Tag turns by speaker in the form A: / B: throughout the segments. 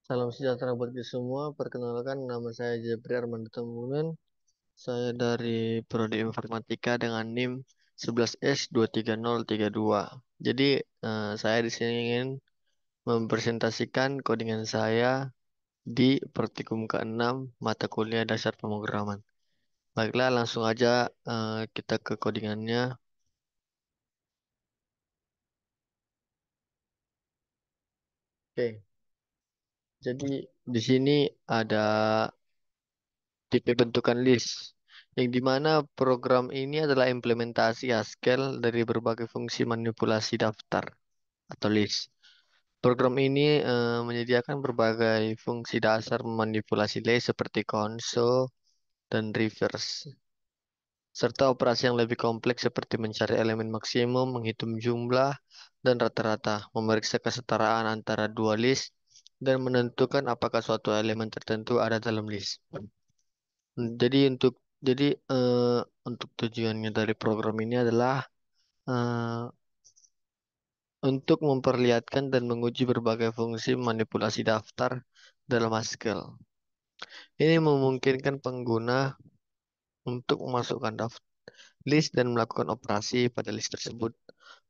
A: Salam sejahtera buat kita semua. Perkenalkan, nama saya Jepri Armando Tambunan. Saya dari Prodi Informatika dengan NIM 11S23032. Jadi, saya di sini ingin mempresentasikan codingan saya di praktikum ke-6 mata kuliah dasar pemrograman. Baiklah, langsung aja kita ke codingannya. Oke, jadi di sini ada tipe bentukan list, yang dimana program ini adalah implementasi Haskell dari berbagai fungsi manipulasi daftar atau list. Program ini menyediakan berbagai fungsi dasar memanipulasi list seperti console dan reverse, serta operasi yang lebih kompleks seperti mencari elemen maksimum, menghitung jumlah, dan rata-rata, memeriksa kesetaraan antara dua list, dan menentukan apakah suatu elemen tertentu ada dalam list. Jadi jadi eh, untuk tujuannya dari program ini adalah eh, untuk memperlihatkan dan menguji berbagai fungsi manipulasi daftar dalam Haskell. Ini memungkinkan pengguna untuk memasukkan daftar list dan melakukan operasi pada list tersebut,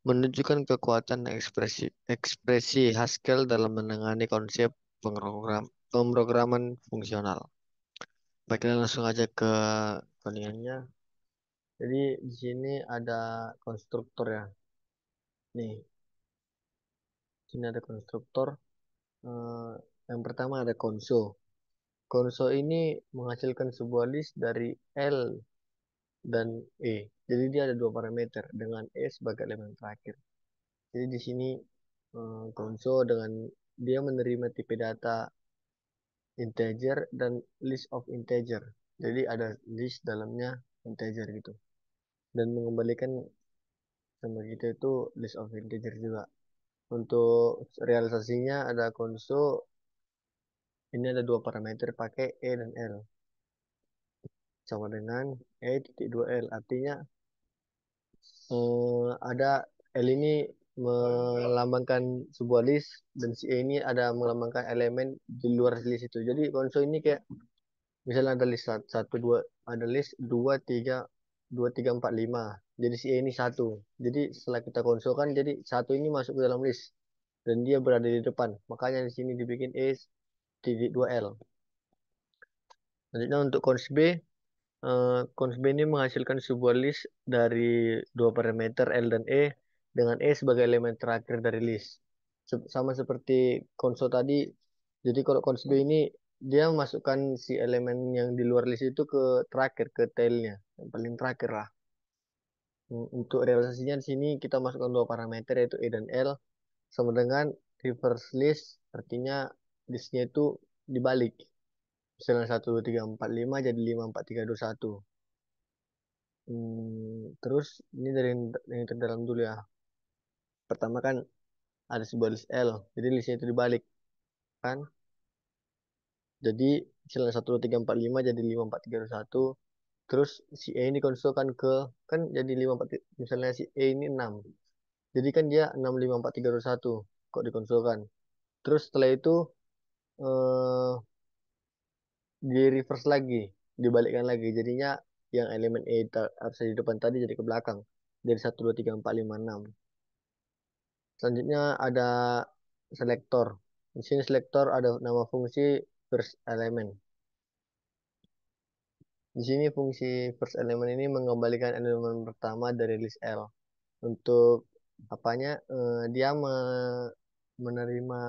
A: menunjukkan kekuatan ekspresi ekspresi Haskell dalam menangani konsep pemrograman fungsional. Baiklah, langsung aja ke codingannya. Jadi di sini ada konstruktor ya. Nih, sini ada konstruktor. Eh, yang pertama ada console. Console ini menghasilkan sebuah list dari L dan E. Jadi dia ada dua parameter dengan E sebagai elemen terakhir. Jadi di sini console dengan dia menerima tipe data integer dan list of integer. Jadi ada list dalamnya integer gitu. Dan mengembalikan sama kita itu list of integer juga. Untuk realisasinya ada console. Ini ada dua parameter pakai E dan L. Sama dengan E titik 2L. Artinya ada L ini melambangkan sebuah list dan si E ini ada melambangkan elemen di luar list itu. Jadi konsol ini kayak misalnya ada list satu dua, ada list dua tiga empat lima. Jadi si E ini satu. Jadi setelah kita konsol kan jadi satu ini masuk ke dalam list dan dia berada di depan. Makanya di sini dibikin E titik 2L. Selanjutnya untuk cons B, cons B ini menghasilkan sebuah list dari dua parameter L dan E dengan E sebagai elemen terakhir dari list. Sama seperti konsol tadi. Jadi kalau cons B ini dia masukkan si elemen yang di luar list itu ke terakhir, ke tailnya, yang paling terakhir lah. Untuk realisasinya di sini kita masukkan dua parameter yaitu E dan L sama dengan reverse list, artinya listnya itu dibalik. Misalnya 1 2 3 4 5 jadi 5 4 3 2 1. Terus ini dari yang terdalam dulu ya. Pertama kan ada sebuah list L, jadi listnya itu dibalik kan. Jadi misalnya 1 2 3 4 5 jadi 5 4 3 2 1. Terus si E ini konsulkan ke kan jadi 5 4, misalnya si E ini 6. Jadi kan dia 6 5 4 3 2 1 kok dikonsulkan. Terus setelah itu eh, di reverse lagi, dibalikkan lagi. Jadinya yang elemen E harusnya di depan tadi jadi ke belakang. Dari 1 2 3 4 5 6. Selanjutnya ada selektor. Di sini selektor ada nama fungsi first element. Di sini fungsi first element ini mengembalikan elemen pertama dari list L. Untuk apanya? Dia menerima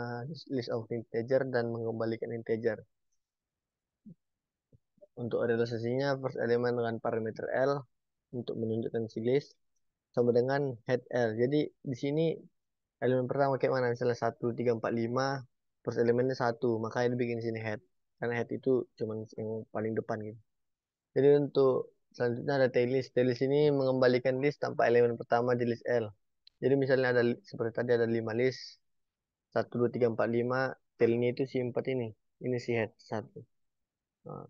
A: list of integer dan mengembalikan integer. Untuk realisasinya first element dengan parameter L untuk menunjukkan si list sama dengan head L. Jadi di sini elemen pertama kayak mana? Misalnya 1 3 4 5, first elemennya satu, makanya dibikin sini head. Karena head itu cuman yang paling depan gitu. Jadi untuk selanjutnya ada tail list. Tail list ini mengembalikan list tanpa elemen pertama di list L. Jadi misalnya ada seperti tadi ada 5 list, 1 2 3 4 5, tailnya itu si 4 ini. Ini si head satu. Nah,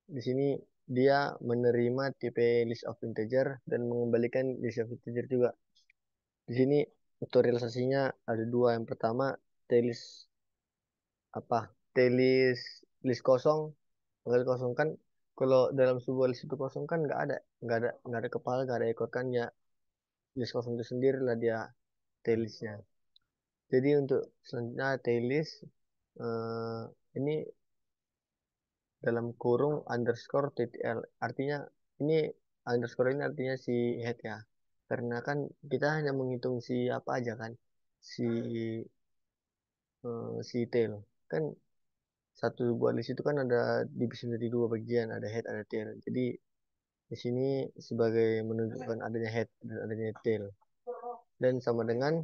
A: di sini dia menerima tipe list of integer dan mengembalikan list of integer juga. Di sini untuk realisasinya ada dua. Yang pertama tail list apa list list kosong, nggak kosong kan, kalau dalam sebuah list itu kosong kan nggak ada kepala, nggak ada ekor kan ya, list kosong itu sendiri lah dia listnya. Jadi untuk selanjutnya list ini dalam kurung underscore TTL, artinya ini underscore ini artinya si head ya, karena kan kita hanya menghitung si apa aja kan, si si tail kan. Satu buah list itu kan ada divisi dari dua bagian, ada head, ada tail. Jadi di sini sebagai menunjukkan adanya head dan adanya tail, dan sama dengan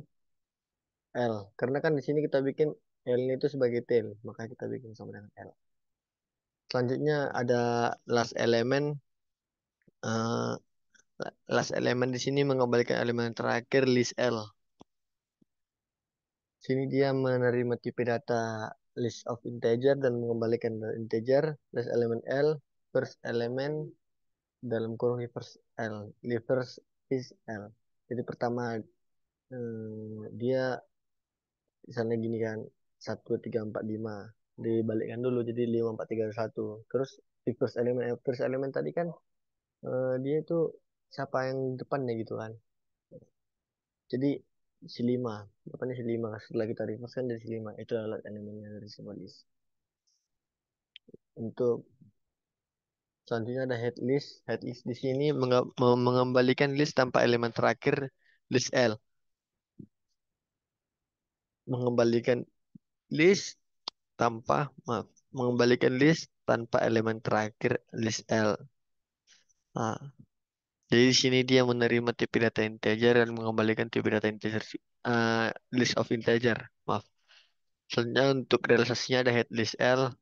A: L. Karena kan di sini kita bikin L ini itu sebagai tail, maka kita bikin sama dengan L. Selanjutnya ada last element. Eh, last element di sini mengembalikan elemen terakhir list L. Sini dia menerima tipe data list of integer dan mengembalikan integer. Last element L, first element dalam kurung reverse L. Reverse is L. Jadi pertama dia misalnya gini kan, 1 2 3 4 5 dibalikkan dulu jadi 5 4 3 2 1. Terus reverse element tadi kan dia itu siapa yang depannya gitu kan. Jadi si 5 depannya si 5 setelah kita reverse kan dari si 5 itu adalah elemennya dari simbolis. Untuk selanjutnya ada head list. Head list di sini mengembalikan list tanpa elemen terakhir list L. Mengembalikan list maaf, mengembalikan list tanpa elemen terakhir list L. Nah, jadi di sini dia menerima tipe data integer dan mengembalikan tipe data integer list of integer. Maaf. Selanjutnya untuk realisasinya ada head list L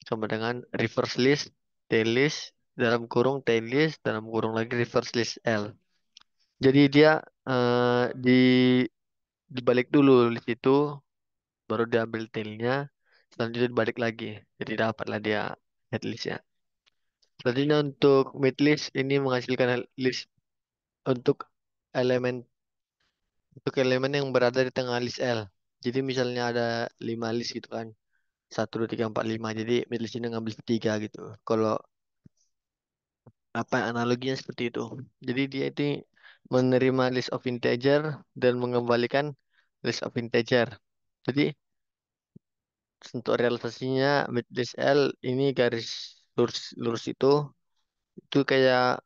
A: sama dengan reverse list, tail list, dalam kurung tail list, dalam kurung lagi reverse list L. Jadi dia dibalik dulu list itu, baru diambil tailnya, selanjutnya dibalik lagi. Jadi dapatlah dia head listnya. Selanjutnya untuk mid list ini menghasilkan list untuk elemen yang berada di tengah list L. Jadi misalnya ada 5 list gitu kan. 1 2 3 4 5. Jadi mid list ini ngambil 3 gitu. Kalau apa analoginya seperti itu. Jadi dia itu menerima list of integer dan mengembalikan list of integer. Jadi untuk realisasinya mid list L ini garis lurus lurus itu kayak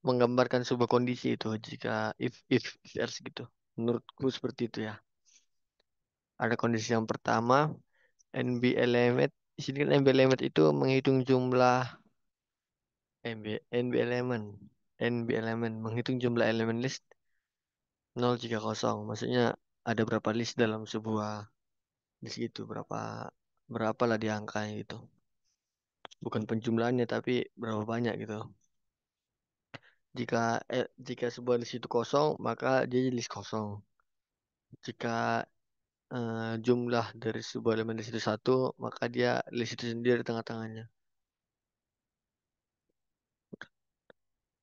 A: menggambarkan sebuah kondisi itu, jika if else gitu. Menurutku seperti itu ya. Ada kondisi yang pertama, NB element. Di sini kan NB element itu menghitung jumlah NB element. NB element menghitung jumlah elemen list 0 jika kosong. Maksudnya ada berapa list dalam sebuah list itu, berapa berapa lah di angkanya gitu. Bukan penjumlahannya tapi berapa banyak gitu. Jika sebuah list itu kosong, maka dia jadi list kosong. Jika jumlah dari sebuah elemen list itu satu, maka dia list itu sendiri di tengah-tengahnya.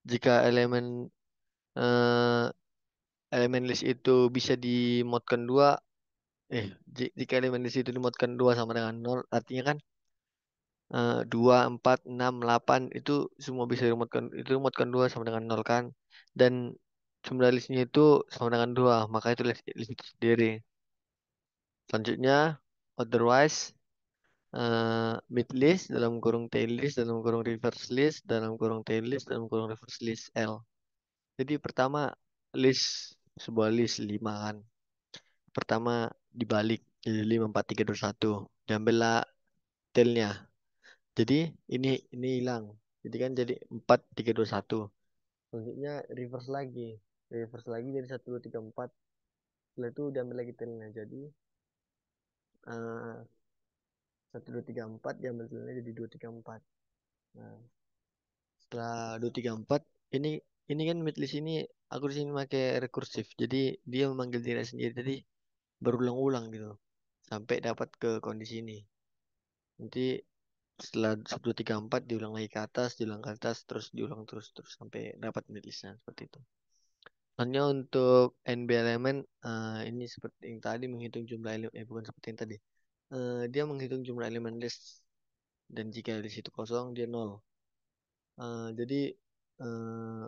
A: Jika eh, elemen list itu bisa dimodkan dua, jika elemen list itu dimodkan dua sama dengan nol, artinya kan 2, 4, 6, 8 itu semua bisa dimodkan, itu dimodkan dua sama dengan nol kan, dan jumlah listnya itu sama dengan dua, maka itu list itu sendiri. Selanjutnya, otherwise, mid list dalam kurung tail list dalam kurung reverse list dalam kurung tail list dalam kurung reverse list L. Jadi pertama list sebuah list 5 kan. Pertama dibalik jadi 5 4 3 2 1. Diambillah tailnya. Jadi ini hilang. Jadi kan jadi 4 3 2 1. Selanjutnya reverse lagi. Reverse lagi jadi 1 2 3 4. Setelah itu diambil lagi tailnya. Jadi 1 2 3 4 diambil tailnya jadi 2 3 4. Nah, setelah 2 3 4 ini kan midlist ini aku di sini pakai rekursif. Jadi dia memanggil diri sendiri. Jadi berulang-ulang gitu sampai dapat ke kondisi ini. Nanti setelah 1 2 3 4 diulang lagi ke atas, diulang ke atas, terus diulang terus terus sampai dapat midlistnya seperti itu. Hanya untuk NB elemen ini seperti yang tadi menghitung jumlah elemen, bukan seperti yang tadi. dia menghitung jumlah elemen list dan jika di situ kosong dia nol. Jadi eh,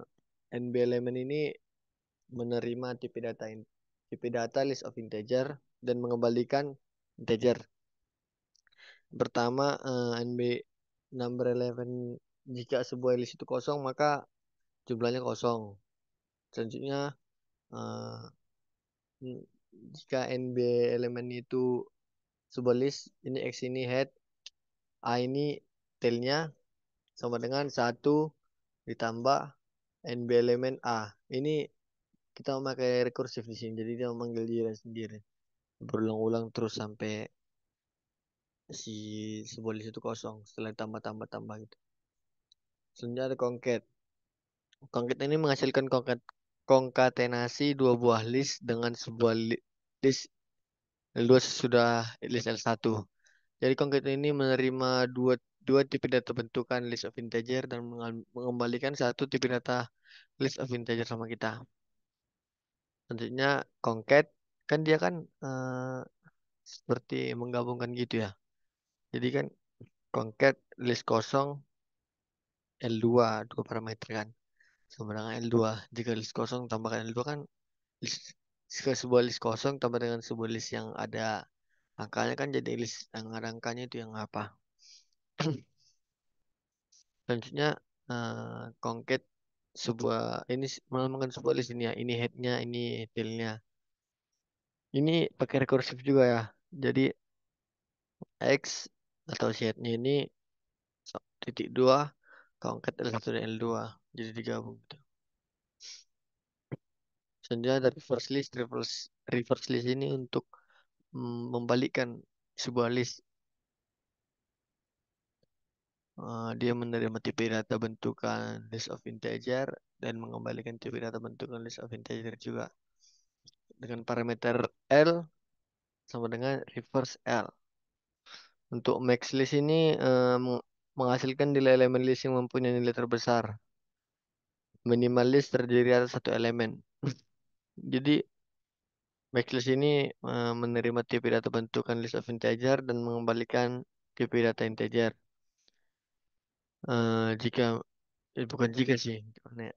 A: NB elemen ini menerima tipe data list of integer dan mengembalikan integer. Pertama, NB number eleven, jika sebuah list itu kosong maka jumlahnya kosong. Selanjutnya, eh, jika NB elemen itu sebuah list, ini X ini head, A ini tailnya, sama dengan satu ditambah NB elemen A. Ini kita memakai rekursif di sini, jadi dia memanggil diri sendiri. Berulang-ulang terus sampai si sebuah list itu kosong setelah tambah-tambah-tambah gitu. Selanjutnya ada concat. Concat ini menghasilkan konkatenasi dua buah list dengan sebuah list L2 sesudah list L1. Jadi concat ini menerima dua dua tipe data bentukan list of integer dan mengembalikan satu tipe data list of integer sama kita. Selanjutnya concat kan dia kan seperti menggabungkan gitu ya. Jadi kan concat list kosong L2 dua parameter kan sama dengan L2. Jika list kosong tambahkan L2 kan list, jika sebuah list kosong tambah dengan sebuah list yang ada angkanya kan jadi list yang ada angkanya itu yang apa. Selanjutnya concat sebuah ini melambangkan sebuah list ini ya. Ini headnya, ini tailnya. Ini pakai rekursif juga ya. Jadi X atau si headnya ini titik dua concat L1 dan L2. Jadi digabung gitu. Selanjutnya ada reverse list ini untuk membalikkan sebuah list. Dia menerima tipe data bentukan list of integer dan mengembalikan tipe data bentukan list of integer juga dengan parameter L sama dengan reverse L. Untuk max list ini menghasilkan nilai elemen list yang mempunyai nilai terbesar. Minimal list terdiri atas satu elemen. Jadi max list ini menerima tipe data bentukan list of integer dan mengembalikan tipe data integer. Jika bukan jika sih, gimana ya,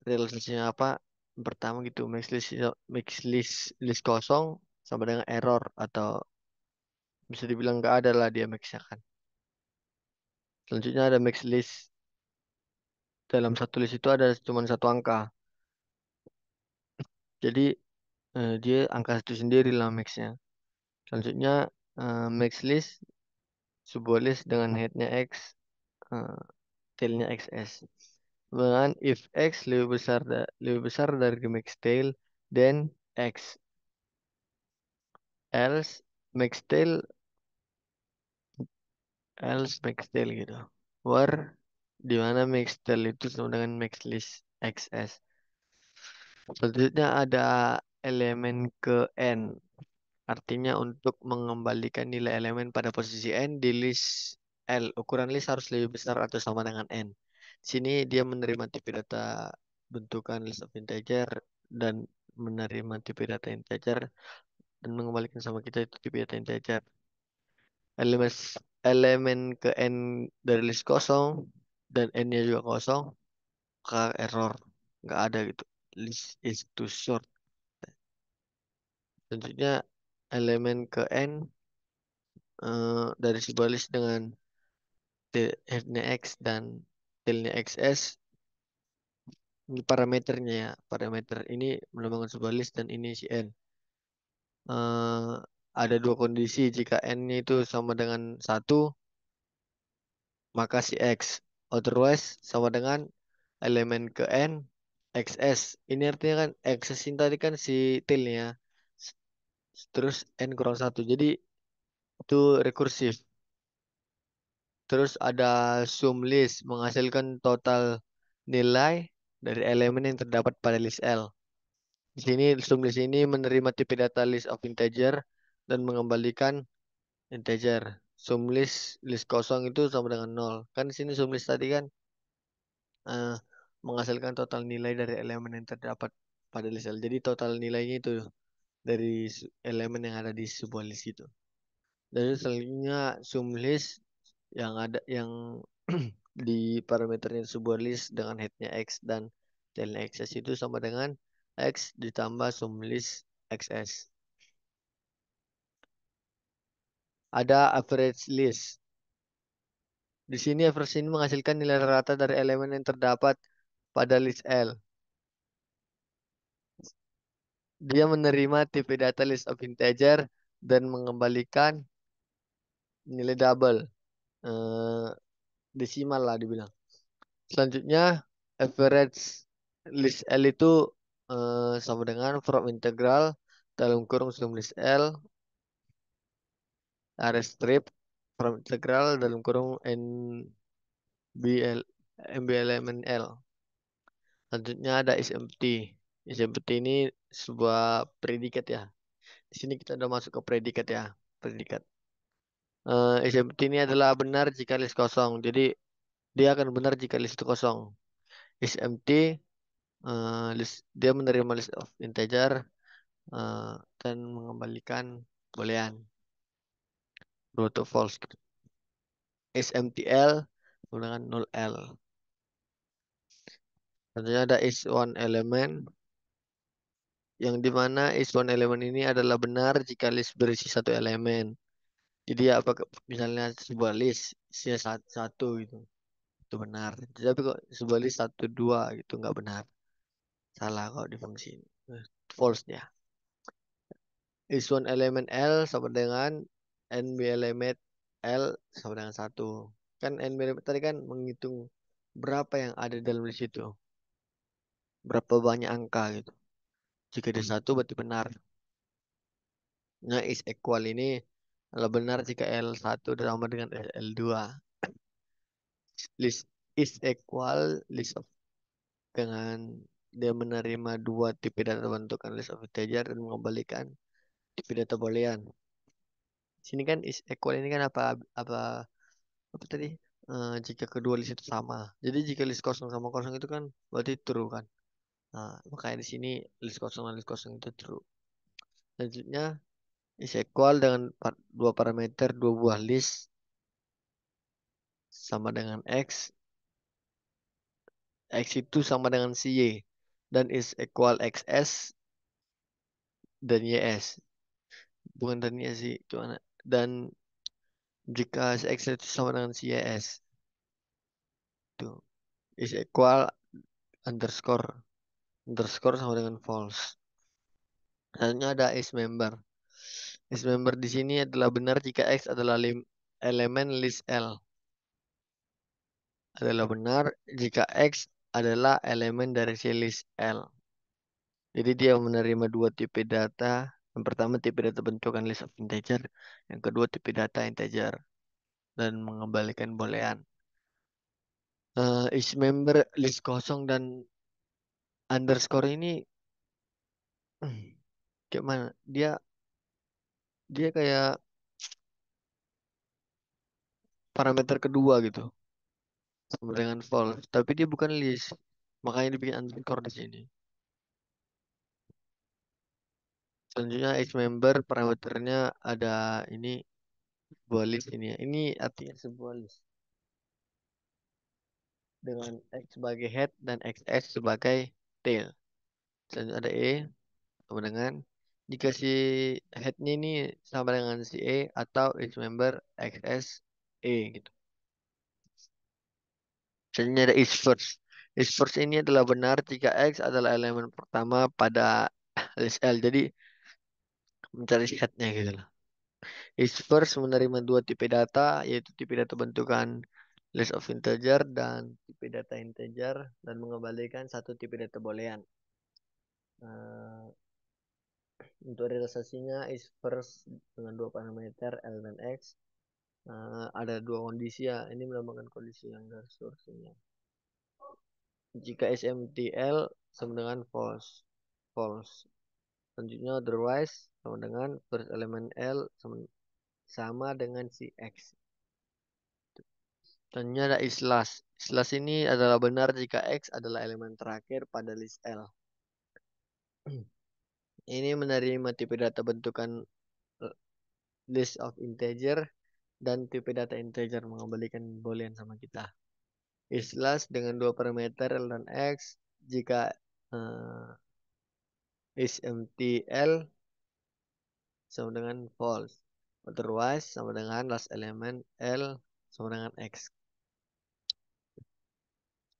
A: realisasinya apa? Pertama gitu, list kosong sama dengan error atau bisa dibilang nggak ada lah dia maxnya kan. Selanjutnya ada max list. Dalam satu list itu ada cuma satu angka. Jadi dia angka itu sendiri lah maxnya. Selanjutnya max list sebuah list dengan headnya X, eh, tailnya XS. Dengan if X lebih besar dari max tail, then X. Else max tail else max tail gitu. Where di mana max tail itu sama dengan max list XS. Selanjutnya ada elemen ke n. Artinya untuk mengembalikan nilai elemen pada posisi n di list L. Ukuran list harus lebih besar atau sama dengan n. Sini dia menerima tipe data bentukan list of integer dan menerima tipe data integer dan mengembalikan sama kita itu tipe data integer. Elemen elemen ke n dari list kosong dan n-nya juga kosong, maka error nggak ada gitu. List is too short. Selanjutnya elemen ke n dari sebuah list dengan headnya x dan tailnya xs. Ini parameternya ya. Parameter ini melambangkan sebuah list dan ini si n. Eh, ada dua kondisi. Jika n-nya itu sama dengan satu, maka si x. Otherwise sama dengan elemen ke n xs. Ini artinya kan xs ini tadi kan si tailnya. Terus n kurang satu. Jadi itu rekursif. Terus ada sum list menghasilkan total nilai dari elemen yang terdapat pada list L. Di sini sum list ini menerima tipe data list of integer dan mengembalikan integer. Sum list kosong itu sama dengan nol. Kan di sini sum list tadi kan eh, menghasilkan total nilai dari elemen yang terdapat pada list L. Jadi total nilainya itu dari elemen yang ada di sebuah list itu. Dan selanjutnya sum list yang ada yang di parameternya sebuah list dengan headnya x dan tailnya xs itu sama dengan x ditambah sum list xs. Ada average list. Di sini average ini menghasilkan nilai rata dari elemen yang terdapat pada list L. Dia menerima tipe data list of integer dan mengembalikan nilai double. Eh, Desimal lah dibilang. Selanjutnya average list L itu sama dengan from integral dalam kurung sum list L area strip from integral dalam kurung NBL MB elemen L. Selanjutnya ada is empty. Is empty ini sebuah predikat ya. Di sini kita udah masuk ke predikat ya. Predikat. Is empty ini adalah benar jika list kosong. Jadi dia akan benar jika list itu kosong. Is empty dia menerima list of integer eh, dan mengembalikan boolean true to false gitu. SMTL menggunakan null L. Tentunya ada is one element yang dimana is one element ini adalah benar jika list berisi satu elemen. Jadi apa misalnya sebuah list isinya satu gitu itu benar. Tapi kok sebuah list satu dua gitu nggak benar. Salah kalau di fungsi ini. False ya. Is one element L sama dengan NB element L sama dengan satu. Kan NB element tadi kan menghitung berapa yang ada dalam list itu. Berapa banyak angka gitu. Jika ada satu berarti benar. Nah, is equal ini adalah benar jika L1 sama dengan L2. List is equal list of dengan dia menerima dua tipe data bentukan list of integer dan mengembalikan tipe data boolean. Sini kan is equal ini kan apa apa tadi? Jika kedua list itu sama. Jadi jika list kosong sama kosong itu kan berarti true kan. Nah, makanya di sini list kosong dan list kosong itu true. Selanjutnya is equal dengan dua parameter dua buah list sama dengan x. X itu sama dengan si y dan is equal xs dan ys. Bukan dan y sih, cuma dan jika si x itu sama dengan si ys itu is equal underscore underscore sama dengan false. Selanjutnya ada is member. Is member di sini adalah benar jika X adalah elemen list L. Adalah benar jika X adalah elemen dari si list L. Jadi dia menerima dua tipe data. Yang pertama tipe data bentukan list of integer. Yang kedua tipe data integer. Dan mengembalikan boolean. Is member list kosong dan underscore ini kayak mana? Dia kayak parameter kedua gitu. Sama dengan false. Tapi dia bukan list. Makanya dibikin underscore di sini. Selanjutnya each member parameternya ada ini sebuah list ini ya. Ini artinya sebuah list dengan X sebagai head dan XS sebagai tail. Selanjutnya ada E sama dengan jika si headnya ini sama dengan si E atau each member XS E gitu. Selanjutnya ada is first. Is first ini adalah benar jika X adalah elemen pertama pada list L. Jadi mencari headnya gitu lah. Is first menerima dua tipe data, yaitu tipe data bentukan list of integer dan tipe data integer, dan mengembalikan satu tipe data boolean. Uh, untuk realisasinya is first dengan dua parameter L dan X. Ada dua kondisi ya. Ini melambangkan kondisi yang dari source-nya. Jika SMTL sama dengan false. False. Selanjutnya otherwise sama dengan first element L sama dengan si X. Tanya ada islas. Islas ini adalah benar jika X adalah elemen terakhir pada list L. Ini menerima tipe data bentukan list of integer, dan tipe data integer mengembalikan boolean sama kita. Is last dengan dua parameter L dan X. Jika eh, is empty L sama dengan false. Otherwise sama dengan last element L sama dengan X.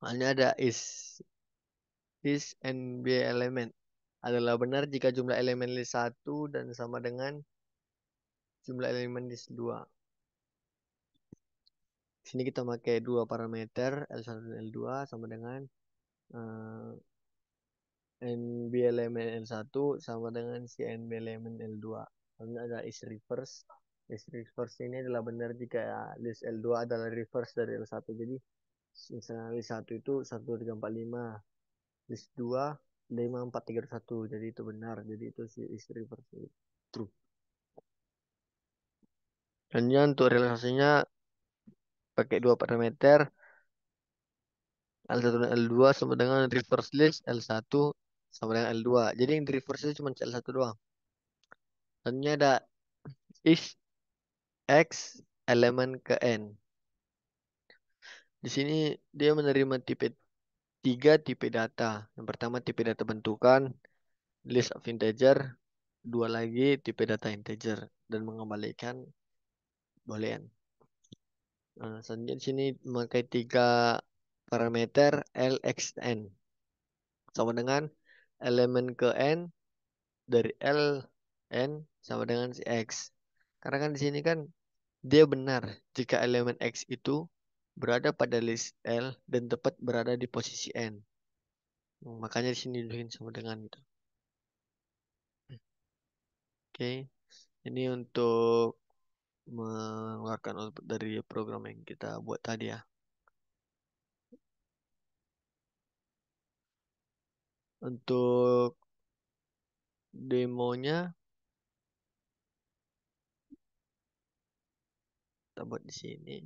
A: Hanya ada is and B element adalah benar jika jumlah elemen list 1 dan sama dengan jumlah elemen list 2. Sini kita pakai dua parameter L1 dan L2 sama dengan eh, NB elemen L1 sama dengan si NB elemen L2. Lalu ada is reverse. Is reverse ini adalah benar jika list L2 adalah reverse dari L1. Jadi misalnya list 1 itu 1, 2, 3, 4, 5. List 2 5, 4, 3, 1. Jadi itu benar. Jadi itu si is reverse true. Dan untuk realisasinya pakai dua parameter L1 dan L2 sama dengan reverse list L1 sama dengan L2. Jadi yang di reverse itu cuma L1 doang. Dan ini ada is X elemen ke N. Di sini dia menerima tipe tiga tipe data. Yang pertama tipe data bentukan, list of integer, dua lagi tipe data integer dan mengembalikan boolean. Nah, selanjutnya di sini memakai tiga parameter L, X, N sama dengan elemen ke N dari L N sama dengan si X. Karena kan di sini kan dia benar jika elemen X itu berada pada list L dan tepat berada di posisi N. Makanya di sini didudukin sama dengan itu. Oke, ini untuk mengeluarkan output dari program yang kita buat tadi ya. Untuk demonya kita buat di sini.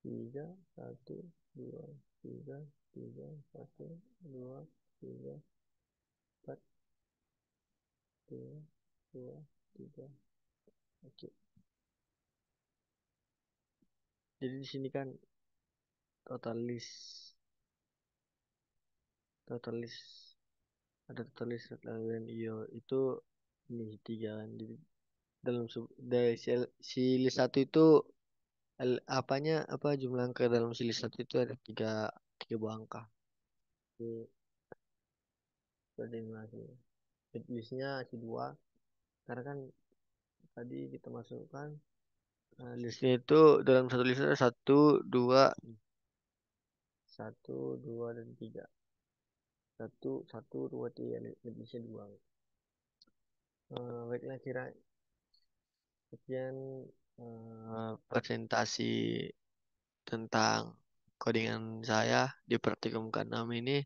A: Tiga, satu, dua, tiga, tiga, satu, dua, tiga, empat, dua, dua, tiga. Oke. Jadi di sini kan total list, total list ada total list dan iyo itu ini tiga kan. Jadi dalam dari si list satu itu apanya apa jumlah angka dalam si list satu itu ada tiga buah angka. Jadi koordinasi. Listnya si dua karena kan tadi kita masukkan listnya itu dalam satu list ada satu dua dan tiga. Satu dua tiga listnya dua. Baiklah kira sekian presentasi tentang codingan saya di praktikum ke-6 ini.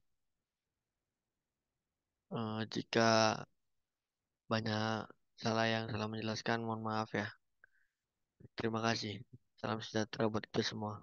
A: Jika banyak salah yang salah menjelaskan, mohon maaf ya. Terima kasih. Salam sejahtera buat kita semua.